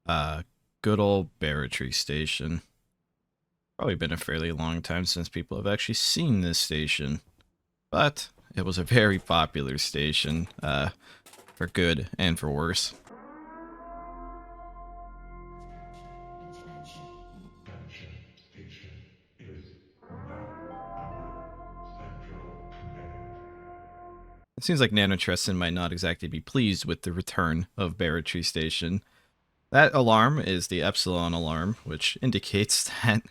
Uh, Good old Barratry Station. Probably been a fairly long time since people have actually seen this station. But it was a very popular station, for good and for worse. It seems like Nanotrasen might not exactly be pleased with the return of Barratry Station. That alarm is the Epsilon alarm, which indicates that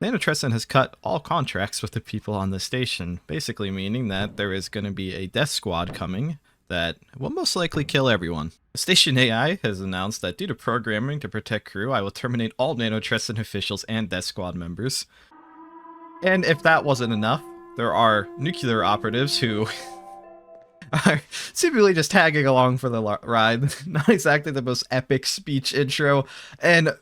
Nanotrasen has cut all contracts with the people on the station, basically meaning that there is going to be a death squad coming that will most likely kill everyone. The station AI has announced that due to programming to protect crew, I will terminate all Nanotrasen officials and death squad members. And if that wasn't enough, there are nuclear operatives who are seemingly just tagging along for the ride. Not exactly the most epic speech intro, and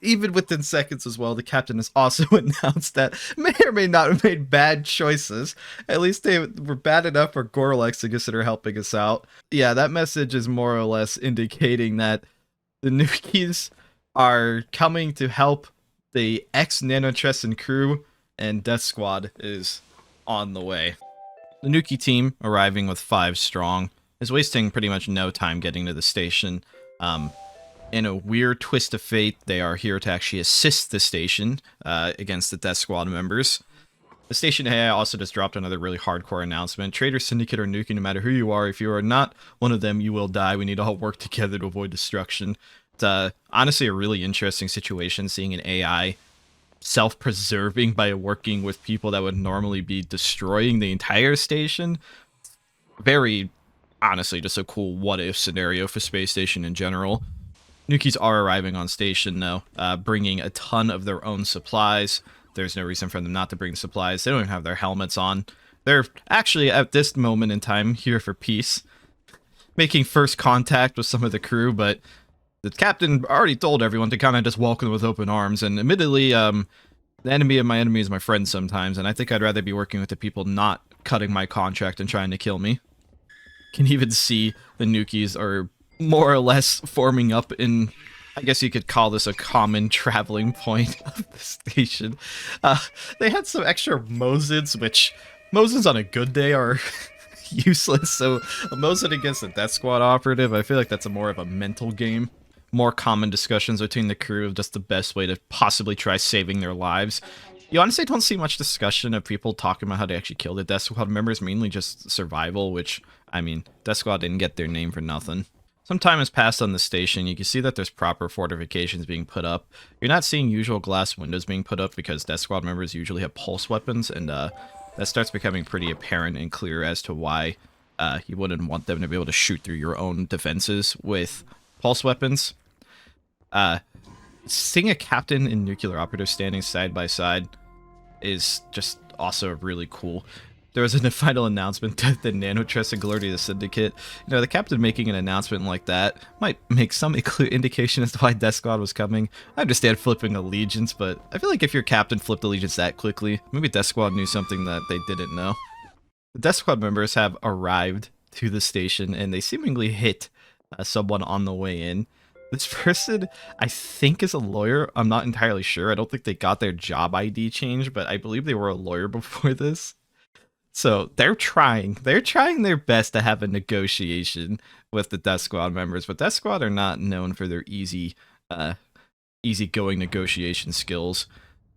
even within seconds as well, the captain has also announced that may or may not have made bad choices. At least they were bad enough for Gorlex to consider helping us out. Yeah, that message is more or less indicating that the Nukies are coming to help the ex-Nanotrasen crew, and Death Squad is on the way. The Nuki team, arriving with 5 strong, is wasting pretty much no time getting to the station. In a weird twist of fate, they are here to actually assist the station against the Death Squad members. The station AI also just dropped another really hardcore announcement. Traitor, Syndicate, or Nuki, no matter who you are, if you are not one of them, you will die. We need to all work together to avoid destruction. It's honestly a really interesting situation, seeing an AI self-preserving by working with people that would normally be destroying the entire station. Very, honestly, just a cool what-if scenario for Space Station in general. Nukies are arriving on station, though, bringing a ton of their own supplies. There's no reason for them not to bring supplies. They don't even have their helmets on. They're actually, at this moment in time, here for peace. Making first contact with some of the crew, but the captain already told everyone to kind of just welcome them with open arms. And admittedly, the enemy of my enemy is my friend sometimes, and I think I'd rather be working with the people not cutting my contract and trying to kill me. Can even see the Nukies are more or less forming up in, I guess you could call this a common traveling point of the station. They had some extra Mosins, which Mosins on a good day are useless, so a Mosin against a Death Squad operative, I feel like that's more of a mental game. More common discussions between the crew of just the best way to possibly try saving their lives. You honestly don't see much discussion of people talking about how to actually kill the Death Squad members, mainly just survival, which, I mean, Death Squad didn't get their name for nothing. Some time has passed on the station. You can see that there's proper fortifications being put up. You're not seeing usual glass windows being put up because Death Squad members usually have pulse weapons, and that starts becoming pretty apparent and clear as to why you wouldn't want them to be able to shoot through your own defenses with pulse weapons. Seeing a captain and nuclear operative standing side by side is just also really cool. There was a final announcement that the Nanotrasen glory to the Syndicate. You know, the captain making an announcement like that might make some clear indication as to why Death Squad was coming. I understand flipping allegiance, but I feel like if your captain flipped allegiance that quickly, maybe Death Squad knew something that they didn't know. The Death Squad members have arrived to the station, and they seemingly hit someone on the way in. This person, I think, is a lawyer. I'm not entirely sure. I don't think they got their job ID changed, but I believe they were a lawyer before this. So they're trying their best to have a negotiation with the Death Squad members, but Death Squad are not known for their easy-going negotiation skills.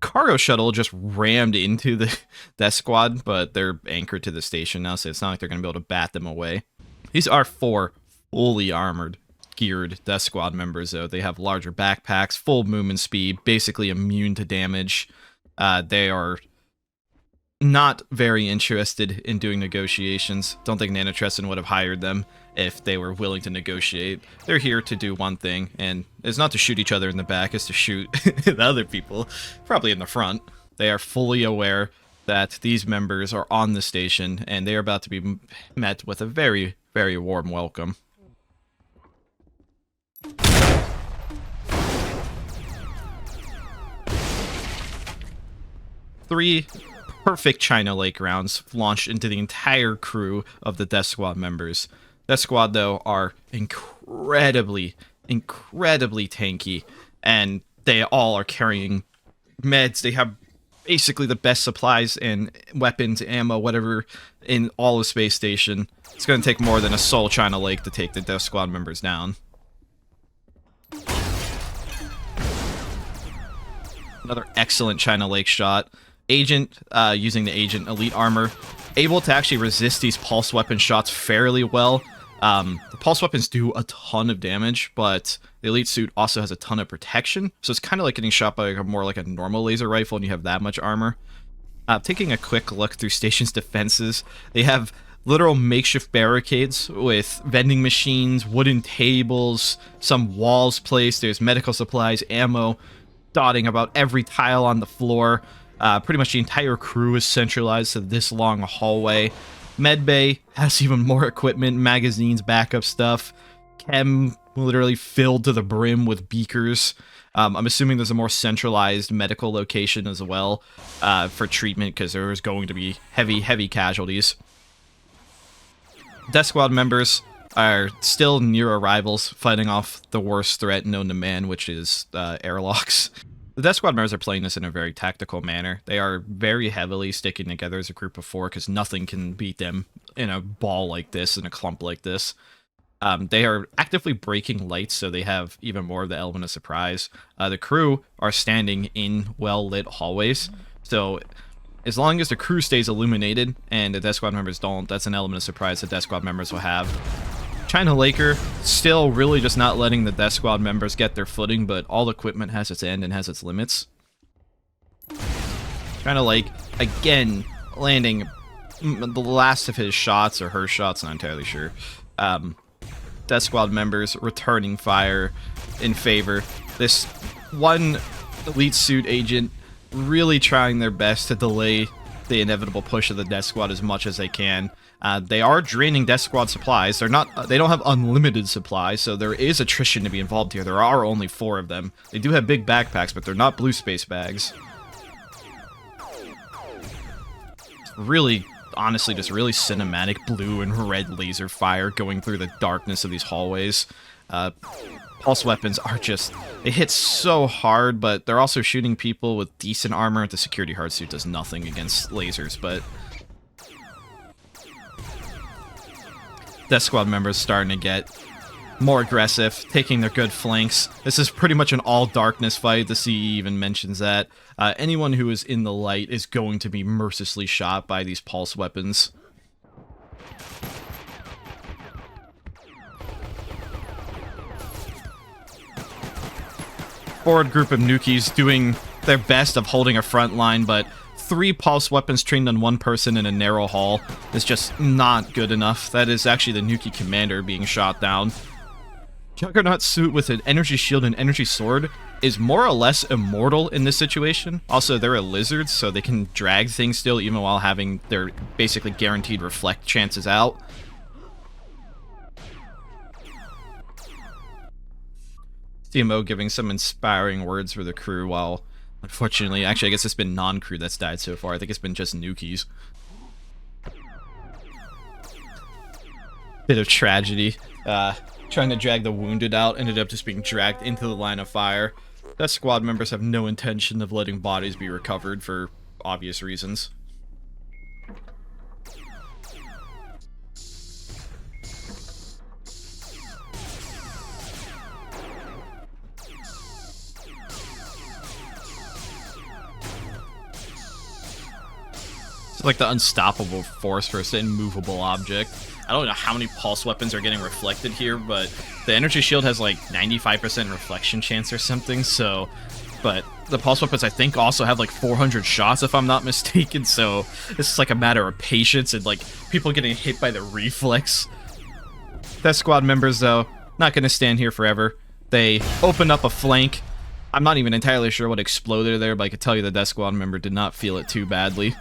Cargo shuttle just rammed into the Death Squad, but they're anchored to the station now, so it's not like they're going to be able to bat them away. These are 4 fully armored, geared Death Squad members, though. They have larger backpacks, full movement speed, basically immune to damage. They are not very interested in doing negotiations. Don't think Nanotrasen would have hired them if they were willing to negotiate. They're here to do one thing, and it's not to shoot each other in the back, it's to shoot the other people, probably in the front. They are fully aware that these members are on the station, and they are about to be met with a very, very warm welcome. Three perfect China Lake rounds launched into the entire crew of the Death Squad members. Death Squad, though, are incredibly incredibly tanky, and they all are carrying meds. They have basically the best supplies and weapons, ammo, whatever, in all of Space Station. It's going to take more than a Soul China Lake to take the Death Squad members down. Another excellent China Lake shot. Agent, using the Agent Elite Armor, able to actually resist these pulse weapon shots fairly well. The pulse weapons do a ton of damage, but the Elite Suit also has a ton of protection, so it's kind of like getting shot by more like a normal laser rifle and you have that much armor. Taking a quick look through Station's defenses, they have literal makeshift barricades with vending machines, wooden tables, some walls placed, there's medical supplies, ammo, dotting about every tile on the floor. Pretty much the entire crew is centralized to this long hallway. Medbay has even more equipment, magazines, backup stuff. Chem literally filled to the brim with beakers. I'm assuming there's a more centralized medical location as well for treatment, because there's going to be heavy casualties. Death Squad members are still near arrivals, fighting off the worst threat known to man, which is airlocks. The Death Squad members are playing this in a very tactical manner. They are very heavily sticking together as a group of 4, because nothing can beat them in a ball like this, in a clump like this. They are actively breaking lights, so they have even more of the element of surprise. The crew are standing in well-lit hallways, so as long as the crew stays illuminated and the Death Squad members don't, that's an element of surprise the Death Squad members will have. China Laker still really just not letting the Death Squad members get their footing, but all equipment has its end and has its limits. China Lake, again, landing the last of his shots, or her shots, not entirely sure. Death Squad members returning fire in favor. This one Elite Suit agent really trying their best to delay the inevitable push of the Death Squad as much as they can. They are draining Death Squad supplies. They don't have unlimited supplies, so there is attrition to be involved here. There are only 4 of them. They do have big backpacks, but they're not blue space bags. Really, honestly, just really cinematic blue and red laser fire going through the darkness of these hallways. Pulse weapons are just, they hit so hard, but they're also shooting people with decent armor. The security hard suit does nothing against lasers, but Death Squad members starting to get more aggressive, taking their good flanks. This is pretty much an all-darkness fight. The CE even mentions that. Anyone who is in the light is going to be mercilessly shot by these pulse weapons. Forward group of Nukies doing their best of holding a front line, but 3 pulse weapons trained on 1 person in a narrow hall is just not good enough. That is actually the Nuki commander being shot down. Juggernaut suit with an energy shield and energy sword is more or less immortal in this situation. Also, they're a lizard, so they can drag things still, even while having their basically guaranteed reflect chances out. CMO giving some inspiring words for the crew, while unfortunately, actually, I guess it's been non-crew that's died so far. I think it's been just Nukies. Bit of tragedy. Trying to drag the wounded out, ended up just being dragged into the line of fire. Death Squad members have no intention of letting bodies be recovered for obvious reasons. It's like the unstoppable force for an immovable object. I don't know how many pulse weapons are getting reflected here, but the energy shield has like 95% reflection chance or something, so... But the pulse weapons, I think, also have like 400 shots, if I'm not mistaken, so this is like a matter of patience and like people getting hit by the reflex. Death Squad members, though, not going to stand here forever. They open up a flank. I'm not even entirely sure what exploded there, but I could tell you the Death Squad member did not feel it too badly.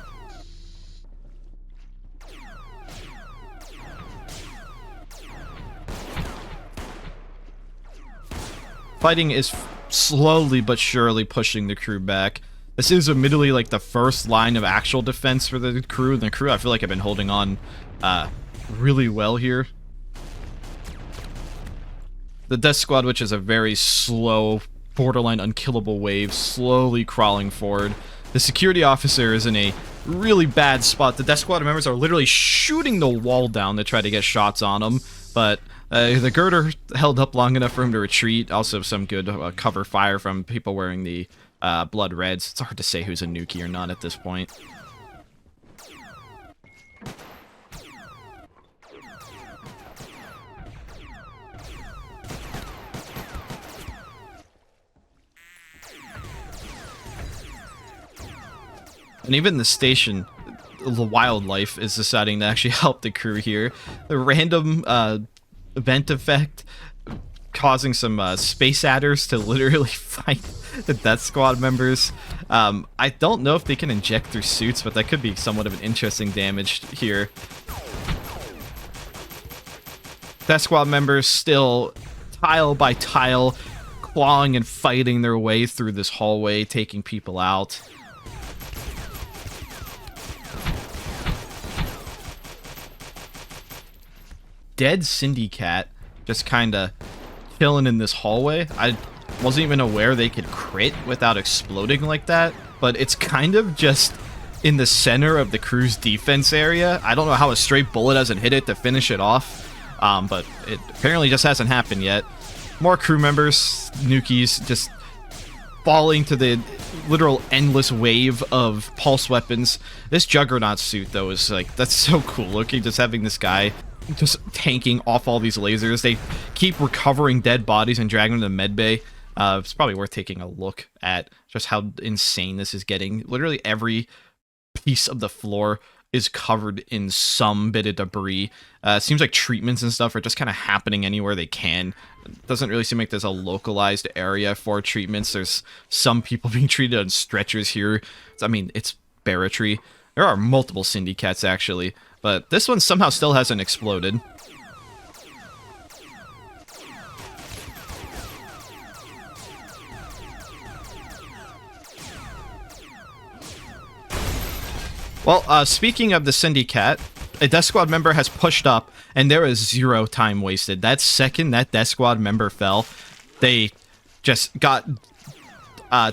Fighting is slowly but surely pushing the crew back. This is admittedly like the first line of actual defense for the crew. The crew, I feel like, have been holding on really well here. The death squad, which is a very slow, borderline unkillable wave, slowly crawling forward. The security officer is in a really bad spot. The death squad members are literally shooting the wall down to try to get shots on him, but the girder held up long enough for him to retreat. Also some good cover fire from people wearing the blood reds. It's hard to say who's a Nuki or not at this point. And even the station, the wildlife, is deciding to actually help the crew here. The random event effect causing some space adders to literally fight the death squad members. I don't know if they can inject through suits, but that could be somewhat of an interesting damage here. Death squad members still tile by tile clawing and fighting their way through this hallway, taking people out. Dead Syndicat just kind of chilling in this hallway. I wasn't even aware they could crit without exploding like that, but it's kind of just in the center of the crew's defense area. I don't know how a straight bullet hasn't hit it to finish it off, but it apparently just hasn't happened yet. More crew members, Nukies, just falling to the literal endless wave of pulse weapons. This Juggernaut suit, though, is like, that's so cool looking, just having this guy just tanking off all these lasers. They keep recovering dead bodies and dragging them to medbay. It's probably worth taking a look at just how insane this is getting. Literally every piece of the floor is covered in some bit of debris. It seems like treatments and stuff are just kind of happening anywhere they can. It doesn't really seem like there's a localized area for treatments. There's some people being treated on stretchers here. I mean, it's Barratry. There are multiple Syndicats, actually, but this one somehow still hasn't exploded. Well, speaking of the Syndicate, a Death Squad member has pushed up, and there is 0 time wasted. That second that Death Squad member fell, they just got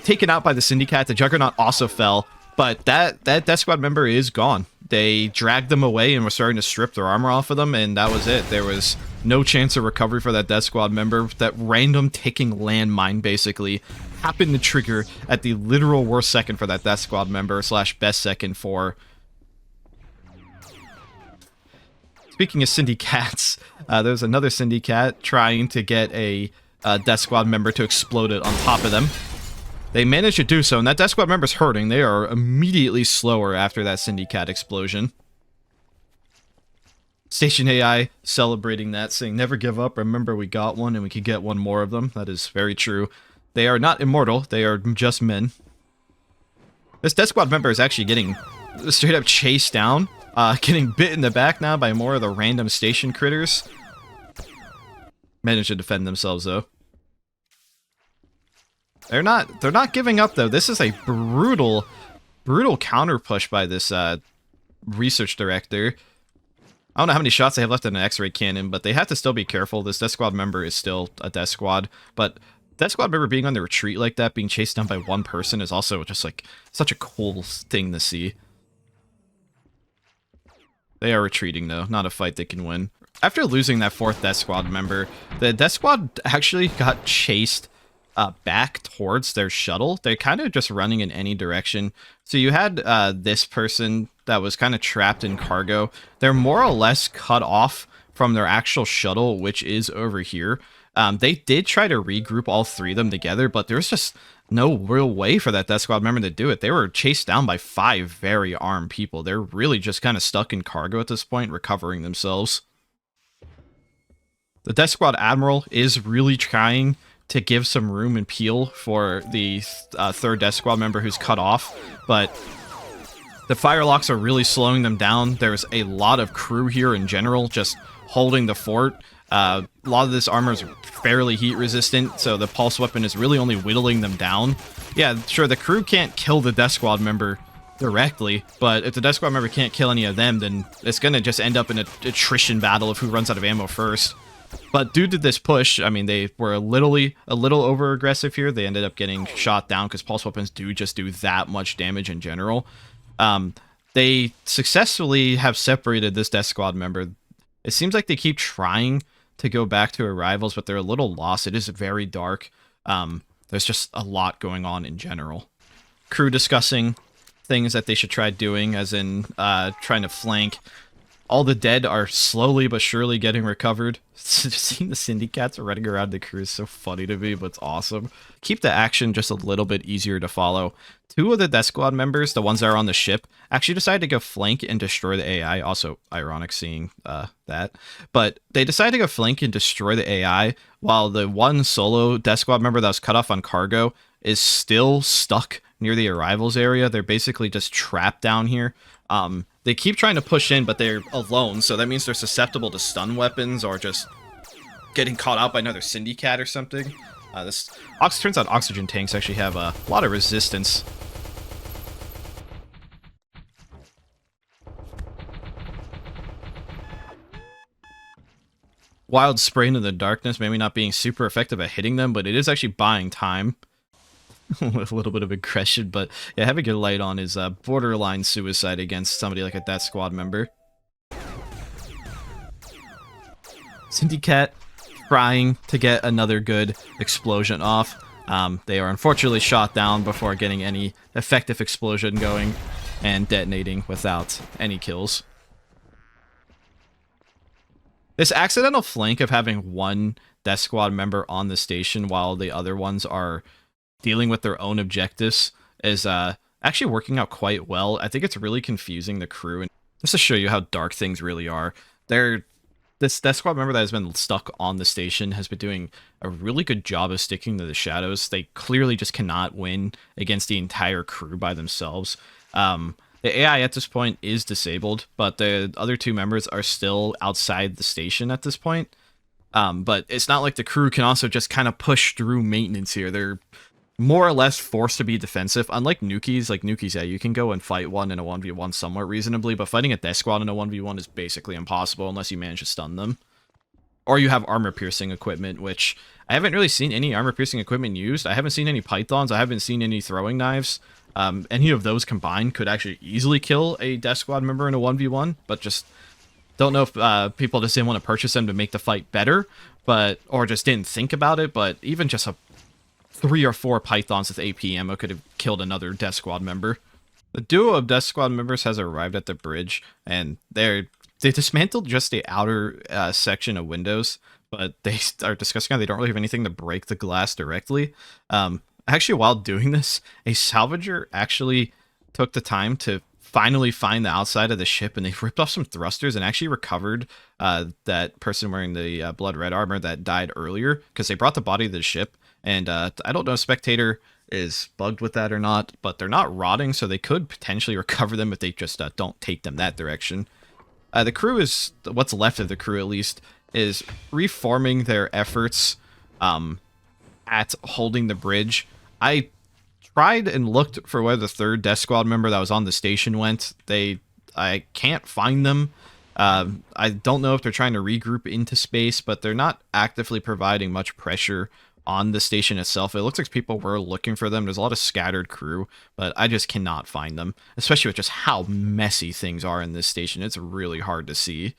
taken out by the Syndicate. The Juggernaut also fell, but that Death Squad member is gone. They dragged them away and were starting to strip their armor off of them, and that was it. There was no chance of recovery for that Death Squad member. That random ticking landmine, basically, happened to trigger at the literal worst second for that Death Squad member / best second for... Speaking of Syndicats, there's another Syndicate trying to get a Death Squad member to explode it on top of them. They managed to do so, and that Death Squad member's hurting. They are immediately slower after that Syndicate explosion. Station AI celebrating that, saying, "Never give up. Remember, we got one, and we could get one more of them." That is very true. They are not immortal. They are just men. This Death Squad member is actually getting straight up chased down. Getting bit in the back now by more of the random station critters. Managed to defend themselves, though. They're not giving up, though. This is a brutal counter push by this research director. I don't know how many shots they have left in an X-ray cannon, but they have to still be careful. This Death Squad member is still a Death Squad, but Death Squad member being on the retreat like that, being chased down by one person, is also just like such a cool thing to see. They are retreating, though. Not a fight they can win. After losing that 4th Death Squad member, the Death Squad actually got chased back towards their shuttle. They're kind of just running in any direction. So you had this person that was kind of trapped in cargo. They're more or less cut off from their actual shuttle, which is over here. They did try to regroup all 3 of them together, but there's just no real way for that Death Squad member to do it. They were chased down by 5 very armed people. They're really just kind of stuck in cargo at this point, recovering themselves. The Death Squad Admiral is really trying to give some room and peel for the 3rd Death Squad member who's cut off, but the firelocks are really slowing them down. There's a lot of crew here in general just holding the fort. A lot of this armor is fairly heat resistant, so the pulse weapon is really only whittling them down. Yeah, sure, the crew can't kill the Death Squad member directly, but if the Death Squad member can't kill any of them, then it's gonna just end up in an attrition battle of who runs out of ammo first. But due to this push, I mean, they were literally a little over aggressive here. They ended up getting shot down because pulse weapons do just do that much damage in general. They successfully have separated this death squad member. It seems like they keep trying to go back to arrivals, but they're a little lost. It is very dark. There's just a lot going on in general. Crew discussing things that they should try doing, as in trying to flank. All the dead are slowly but surely getting recovered. Just seeing the syndicats running around the crew is so funny to me, but it's awesome. Keep the action just a little bit easier to follow. 2 of the death squad members, the ones that are on the ship, actually decided to go flank and destroy the AI. Also ironic seeing that. But they decided to go flank and destroy the AI, while the one solo death squad member that was cut off on cargo is still stuck near the arrivals area. They're basically just trapped down here. They keep trying to push in, but they're alone, so that means they're susceptible to stun weapons or just getting caught out by another syndicat or something. Turns out oxygen tanks actually have a lot of resistance. Wild spray into the darkness, maybe not being super effective at hitting them, but it is actually buying time. With a little bit of aggression, but yeah, having your light on is borderline suicide against somebody like a death squad member. Syndicat trying to get another good explosion off. They are unfortunately shot down before getting any effective explosion going and detonating without any kills. This accidental flank of having one death squad member on the station while the other ones are dealing with their own objectives is actually working out quite well. I think it's really confusing the crew, and just to show you how dark things really are, this death squad member that has been stuck on the station has been doing a really good job of sticking to the shadows. They clearly just cannot win against the entire crew by themselves. The AI at this point is disabled, but the other 2 members are still outside the station at this point. But it's not like the crew can also just kind of push through maintenance here. They're more or less forced to be defensive. Unlike Nukies, yeah, you can go and fight one in a 1v1 somewhat reasonably, but fighting a death squad in a 1v1 is basically impossible unless you manage to stun them. Or you have armor-piercing equipment, which I haven't really seen any armor-piercing equipment used. I haven't seen any pythons. I haven't seen any throwing knives. Any of those combined could actually easily kill a death squad member in a 1v1, but just don't know if people just didn't want to purchase them to make the fight better, or just didn't think about it, but even just a 3 or 4 pythons with AP ammo could have killed another death squad member. The duo of death squad members has arrived at the bridge, and they dismantled just the outer section of windows, but they are discussing how they don't really have anything to break the glass directly. Actually, while doing this, a salvager actually took the time to finally find the outside of the ship, and they ripped off some thrusters and actually recovered that person wearing the blood red armor that died earlier, because they brought the body to the ship. And I don't know if Spectator is bugged with that or not, but they're not rotting, so they could potentially recover them if they just don't take them that direction. The crew is, what's left of the crew at least, is reforming their efforts at holding the bridge. I tried and looked for where the 3rd death squad member that was on the station went. I can't find them. I don't know if they're trying to regroup into space, but they're not actively providing much pressure on the station itself. It looks like people were looking for them. There's a lot of scattered crew, but I just cannot find them, especially with just how messy things are in this station. It's really hard to see.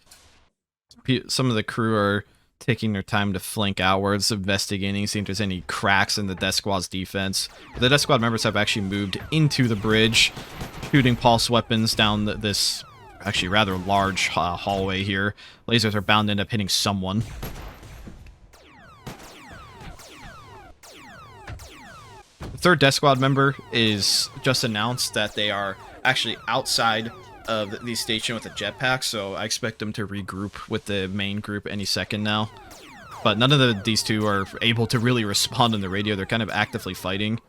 Some of the crew are taking their time to flank outwards, investigating, seeing if there's any cracks in the death squad's defense. But the death squad members have actually moved into the bridge, shooting pulse weapons down this actually rather large hallway here. Lasers are bound to end up hitting someone. The 3rd death squad member is just announced that they are actually outside of the station with a jetpack, so I expect them to regroup with the main group any second now. But none of these 2 are able to really respond on the radio. They're kind of actively fighting.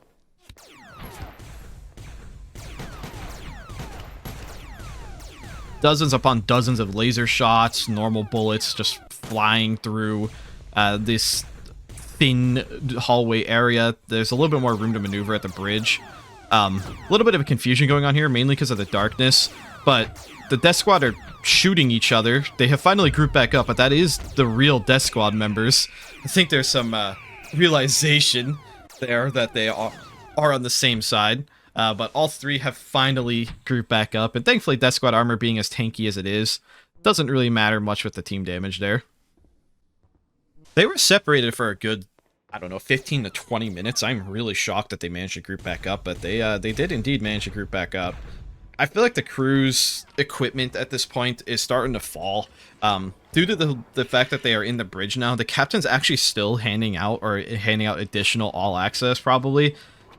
Dozens upon dozens of laser shots, normal bullets just flying through this thin hallway area. There's a little bit more room to maneuver at the bridge. A little bit of a confusion going on here, mainly because of the darkness, but the Death Squad are shooting each other. They have finally grouped back up, but that is the real Death Squad members. I think there's some realization there that they are on the same side, but all three have finally grouped back up, and thankfully Death Squad armor being as tanky as it is, doesn't really matter much with the team damage there. They were separated for a good, I don't know, 15 to 20 minutes. I'm really shocked that they managed to group back up, but they did indeed manage to group back up. I feel like the crew's equipment at this point is starting to fall. Due to the fact that they are in the bridge now, the captain's actually still handing out additional all-access, probably,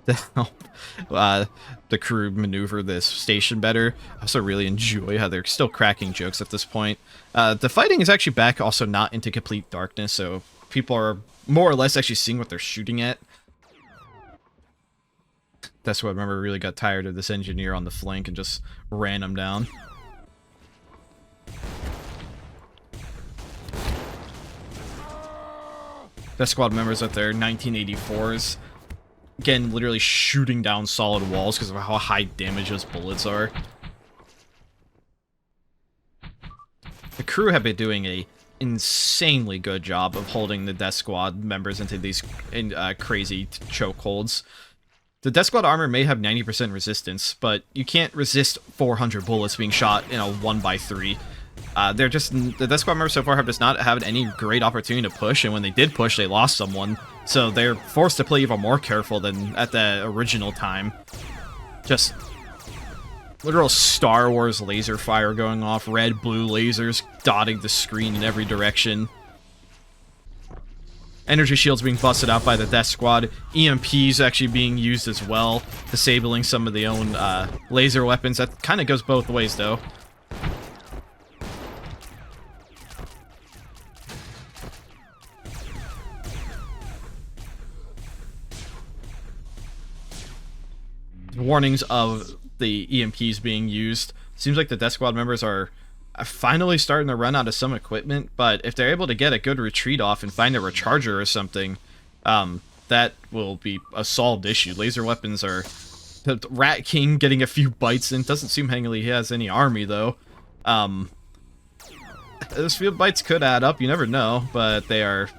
to help the crew maneuver this station better. I also really enjoy how they're still cracking jokes at this point. The fighting is actually back, also not into complete darkness, so people are more or less actually seeing what they're shooting at. That's what I remember, really got tired of this engineer on the flank and just ran him down. Death Squad members with their 1984s, again, literally shooting down solid walls because of how high damage those bullets are. The crew have been doing a insanely good job of holding the Death Squad members into these crazy chokeholds. The Death Squad armor may have 90% resistance, but you can't resist 400 bullets being shot in a 1x3. The Death Squad members so far have just not had any great opportunity to push, and when they did push, they lost someone. So they're forced to play even more careful than at the original time. Just literal Star Wars laser fire going off, red, blue lasers dotting the screen in every direction. Energy shields being busted out by the Death Squad. EMPs actually being used as well, disabling some of the own laser weapons. That kind of goes both ways, though. Warnings of the EMPs being used. Seems like the Death Squad members are finally starting to run out of some equipment, but if they're able to get a good retreat off and find a recharger or something, that will be a solved issue. Laser weapons are... The Rat King getting a few bites in. Doesn't seem like he has any army, though. Those few bites could add up, you never know, but they are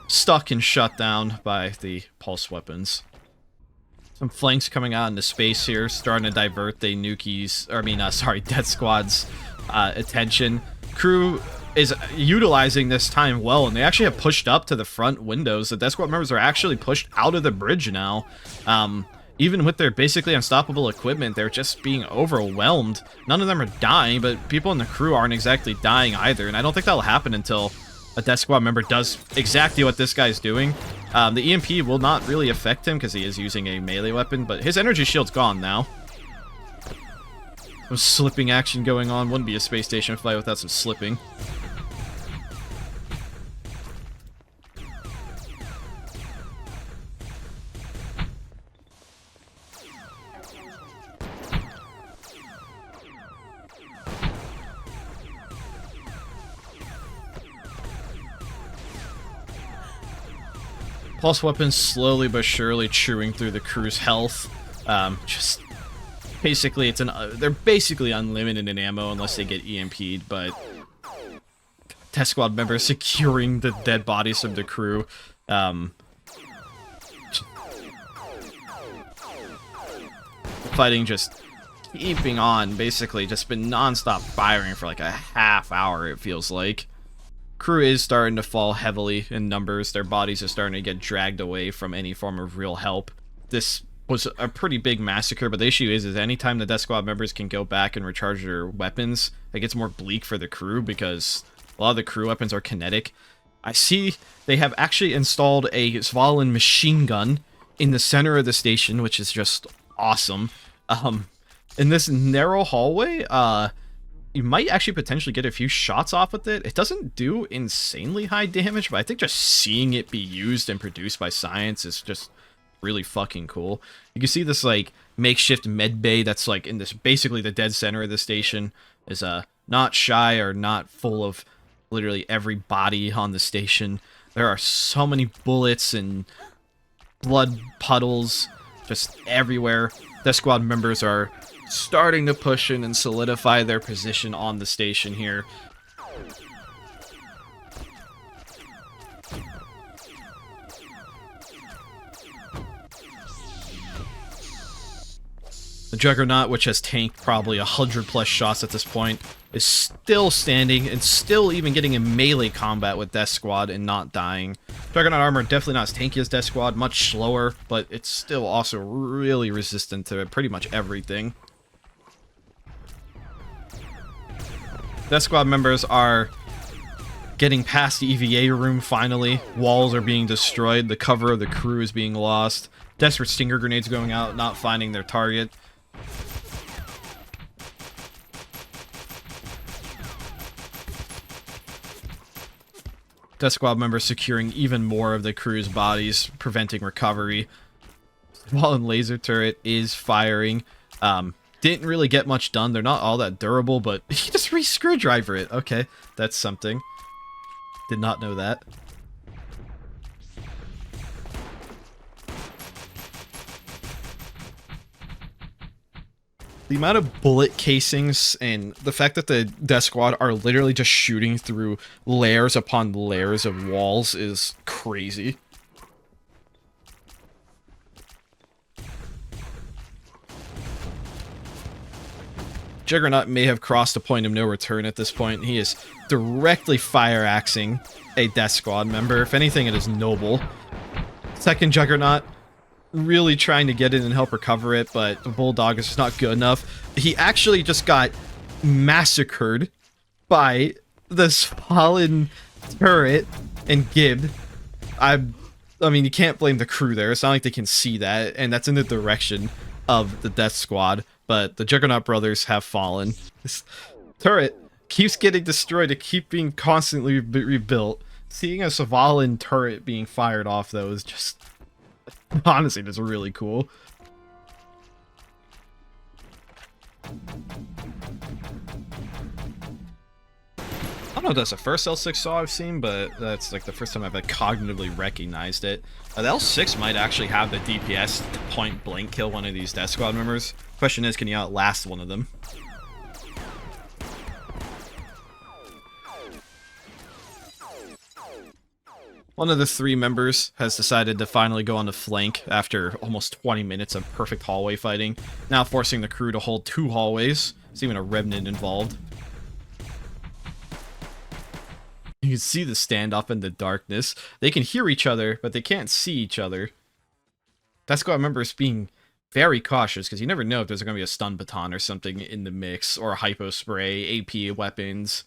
stuck and shut down by the pulse weapons. Some flanks coming out into space here, starting to divert the Nukies, Death Squad's attention. Crew is utilizing this time well, and they actually have pushed up to the front windows. The Death Squad members are actually pushed out of the bridge now. Even with their basically unstoppable equipment, they're just being overwhelmed. None of them are dying, but people in the crew aren't exactly dying either, and I don't think that'll happen until a Death Squad member does exactly what this guy's doing. The EMP will not really affect him because he is using a melee weapon, but his energy shield's gone now. Some slipping action going on. Wouldn't be a space station fight without some slipping. Pulse weapons slowly but surely chewing through the crew's health. Just basically, they're basically unlimited in ammo unless they get EMP'd, but Death Squad members securing the dead bodies of the crew. Fighting just keeping on, basically just been non-stop firing for like a half hour, it feels like. Crew is starting to fall heavily in numbers. Their bodies are starting to get dragged away from any form of real help. This was a pretty big massacre, but the issue is anytime the Death Squad members can go back and recharge their weapons, it gets more bleak for the crew because a lot of the crew weapons are kinetic. I see they have actually installed a Svalin machine gun in the center of the station, which is just awesome. In this narrow hallway, you might actually potentially get a few shots off with it. It doesn't do insanely high damage, but I think just seeing it be used and produced by science is just really fucking cool. You can see this like makeshift med bay that's like in this basically the dead center of the station is not shy or not full of literally every body on the station. There are so many bullets and blood puddles just everywhere. Death Squad members are starting to push in and solidify their position on the station here. The Juggernaut, which has tanked probably 100+ shots at this point, is still standing and still even getting in melee combat with Death Squad and not dying. Juggernaut armor definitely not as tanky as Death Squad, much slower, but it's still also really resistant to pretty much everything. Death Squad members are getting past the EVA room finally. Walls are being destroyed, the cover of the crew is being lost. Desperate stinger grenades going out, not finding their target. Death Squad members securing even more of the crew's bodies, preventing recovery. Fallen laser turret is firing. Didn't really get much done. They're not all that durable, but he just re-screwdriver it. Okay, that's something. Did not know that. The amount of bullet casings and the fact that the Death Squad are literally just shooting through layers upon layers of walls is crazy. Juggernaut may have crossed a point of no return at this point. He is directly fire-axing a Death Squad member. If anything, it is noble. Second Juggernaut really trying to get in and help recover it, but the Bulldog is just not good enough. He actually just got massacred by this fallen turret and gibbed. I mean, you can't blame the crew there. It's not like they can see that, and that's in the direction of the Death Squad, but the Juggernaut brothers have fallen. This turret keeps getting destroyed. It keeps being constantly rebuilt. Seeing a Svalin turret being fired off, though, is just... honestly, that's really cool. I don't know if that's the first L6 saw I've seen, but that's like the first time I've cognitively recognized it. The L6 might actually have the DPS to point blank kill one of these Death Squad members. Question is, can you outlast one of them? One of the three members has decided to finally go on the flank after almost 20 minutes of perfect hallway fighting, now forcing the crew to hold 2 hallways. There's even a Revenant involved. You can see the standoff in the darkness. They can hear each other, but they can't see each other. Death Squad members being very cautious, because you never know if there's going to be a stun baton or something in the mix, or a hypo spray, AP weapons.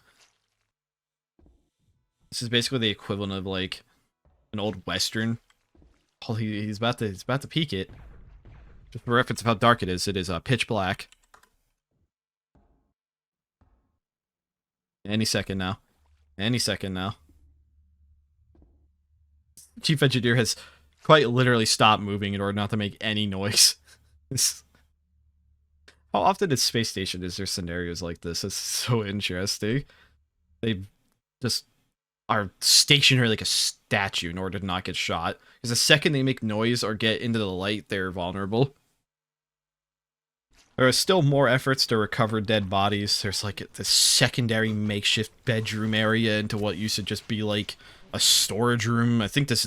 This is basically the equivalent of like an old western. Oh, he's about to peek it. Just for reference of how dark it is pitch black. Any second now. Any second now. Chief Engineer has quite literally stopped moving in order not to make any noise. How often at Space Station is there scenarios like this? It's so interesting. They just are stationary like a statue in order to not get shot. Because the second they make noise or get into the light, they're vulnerable. There are still more efforts to recover dead bodies. There's like this secondary makeshift bedroom area into what used to just be like a storage room. I think that's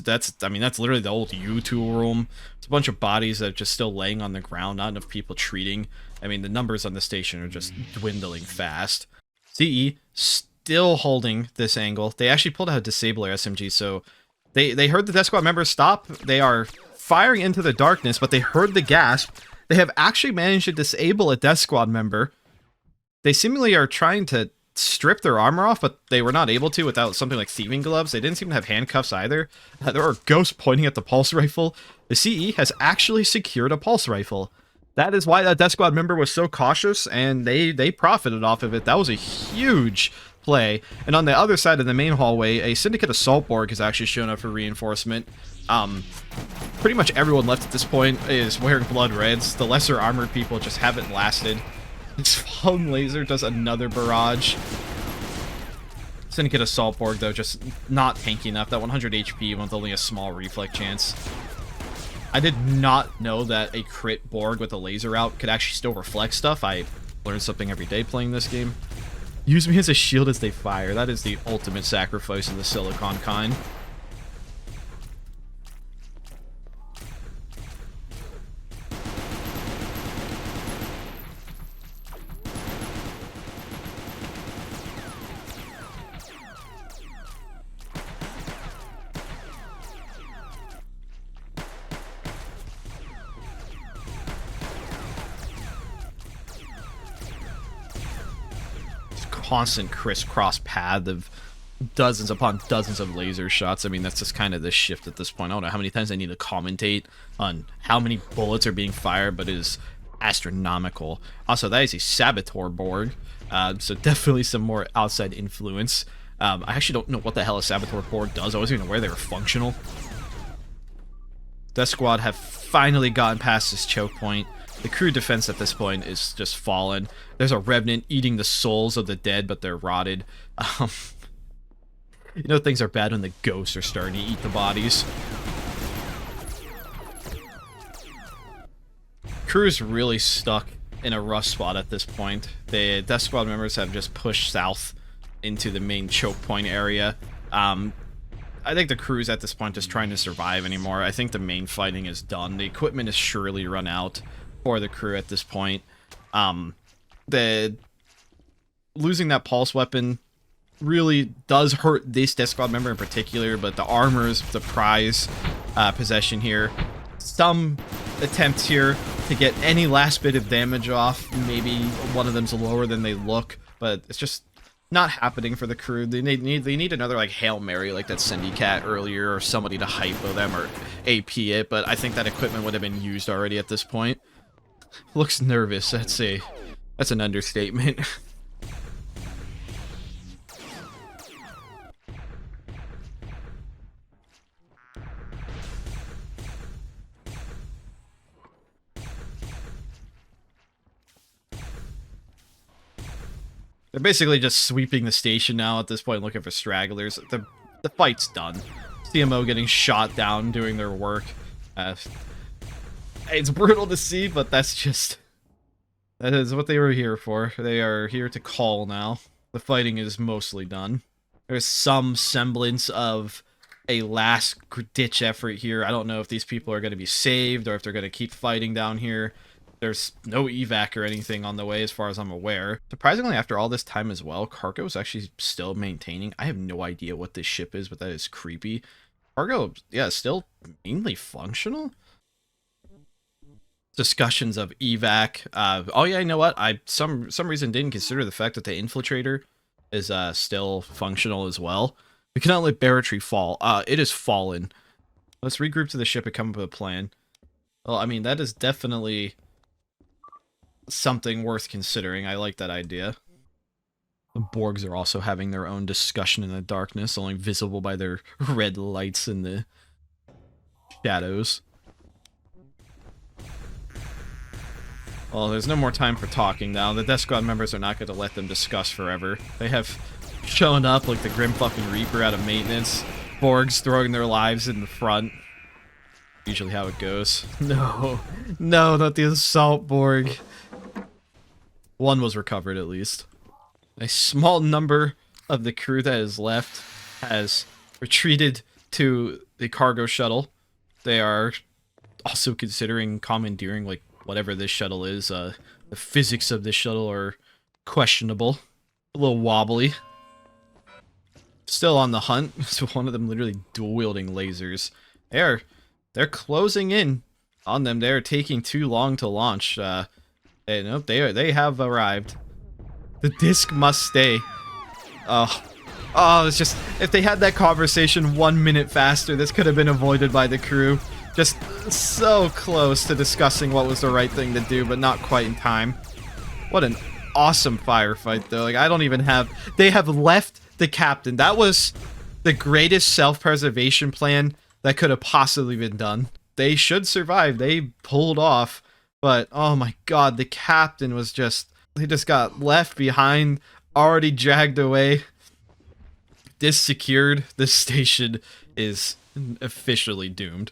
literally the old U2 room. It's a bunch of bodies that are just still laying on the ground, not enough people treating. I mean, the numbers on the station are just dwindling fast. CE still holding this angle. They actually pulled out a disabler SMG, so they heard the Death Squad members stop. They are firing into the darkness, but they heard the gasp. They have actually managed to disable a Death Squad member. They seemingly are trying to strip their armor off, but they were not able to without something like thieving gloves. They didn't seem to have handcuffs either. There are ghosts pointing at the pulse rifle. The CE has actually secured a pulse rifle. That is why that Death Squad member was so cautious, and they profited off of it. That was a huge play. And on the other side of the main hallway, a Syndicate Assault Borg has actually shown up for reinforcement. Pretty much everyone left at this point is wearing blood reds. The lesser armored people just haven't lasted. This foam laser does another barrage. Syndicate Assault Borg, though, just not tanky enough. That 100 HP with only a small reflect chance. I did not know that a crit Borg with a laser out could actually still reflect stuff. I learn something every day playing this game. Use me as a shield as they fire. That is the ultimate sacrifice of the Silicon kind. Constant crisscross path of dozens upon dozens of laser shots. I mean, that's just kind of the shift at this point. I don't know how many times I need to commentate on how many bullets are being fired, but it is astronomical. Also, that is a Saboteur Borg, so definitely some more outside influence. I actually don't know what the hell a Saboteur Borg does. I wasn't even aware they were functional. Death Squad have finally gotten past this choke point. The crew defense at this point is just fallen. There's a Revenant eating the souls of the dead, but they're rotted. You know things are bad when the ghosts are starting to eat the bodies. Crew's really stuck in a rough spot at this point. The Death Squad members have just pushed south into the main choke point area. I think the crew's at this point just trying to survive anymore. I think the main fighting is done. The equipment is surely run out for the crew at this point. Losing that pulse weapon really does hurt this Death Squad member in particular, but the armor is the prize possession here. Some attempts here to get any last bit of damage off. Maybe one of them's lower than they look, but it's just not happening for the crew. They need another like Hail Mary like that Syndicat earlier, or somebody to hypo them or AP it, but I think that equipment would have been used already at this point. Looks nervous. That's an understatement. They're basically just sweeping the station now at this point, looking for stragglers. The fight's done. CMO getting shot down doing their work. It's brutal to see, but that is what they were here for. They are here to call now. The fighting is mostly done. There's some semblance of a last-ditch effort here. I don't know if these people are going to be saved or if they're going to keep fighting down here. There's no evac or anything on the way as far as I'm aware. Surprisingly, after all this time as well, cargo is actually still maintaining. I have no idea what this ship is, but that is creepy. Cargo, yeah, still mainly functional. Discussions of evac. Oh yeah, you know what? I some reason didn't consider the fact that the infiltrator is still functional as well. We cannot let Barratry fall. It has fallen. Let's regroup to the ship and come up with a plan. Well, I mean, that is definitely something worth considering. I like that idea. The Borgs are also having their own discussion in the darkness, only visible by their red lights in the shadows. Well, there's no more time for talking now. The Death Squad members are not going to let them discuss forever. They have shown up like the Grim fucking Reaper out of maintenance. Borgs throwing their lives in the front. Usually how it goes. No, not the Assault Borg. One was recovered at least. A small number of the crew that is left has retreated to the cargo shuttle. They are also considering commandeering like whatever this shuttle is. The physics of this shuttle are questionable. A little wobbly. Still on the hunt. So one of them literally dual-wielding lasers. They're closing in on them. They're taking too long to launch. Nope, they have arrived. The disc must stay. Oh, it's just, if they had that conversation 1 minute faster, this could have been avoided by the crew. Just so close to discussing what was the right thing to do, but not quite in time. What an awesome firefight, though. Like, I don't even have... They have left the captain. That was the greatest self-preservation plan that could have possibly been done. They should survive. They pulled off. But, oh my god, the captain was just... He just got left behind, already dragged away. This secured. This station is officially doomed.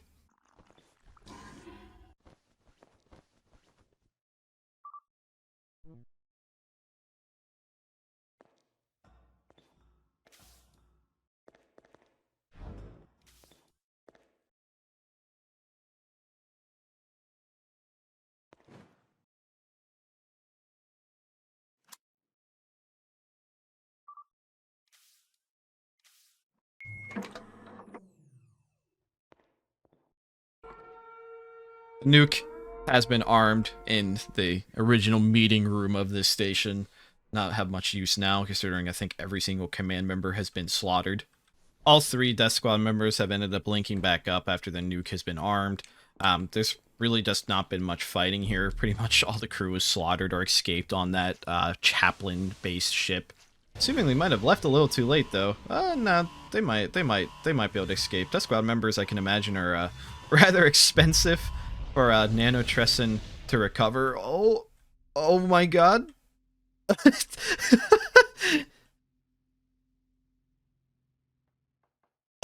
Nuke has been armed in the original meeting room of this station. Not have much use now, considering I think every single command member has been slaughtered. All 3 Death Squad members have ended up linking back up after the nuke has been armed. There's really just not been much fighting here. Pretty much all the crew was slaughtered or escaped on that Chaplain-based ship. Assuming they might have left a little too late, though. No, they might be able to escape. Death Squad members, I can imagine, are rather expensive for Nanotrasen to recover. Oh my god.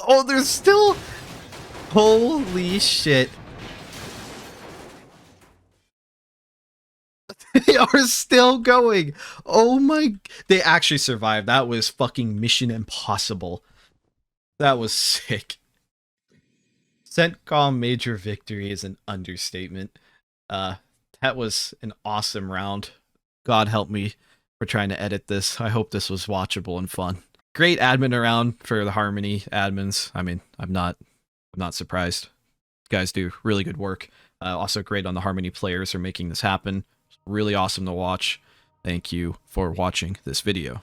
Oh, there's still... Holy shit. They are still going. Oh my... They actually survived. That was fucking Mission Impossible. That was sick. CENTCOM major victory is an understatement. That was an awesome round. God help me for trying to edit this. I hope this was watchable and fun. Great admin around for the Harmony admins. I mean, I'm not surprised. You guys do really good work. Also great on the Harmony players for making this happen. Really awesome to watch. Thank you for watching this video.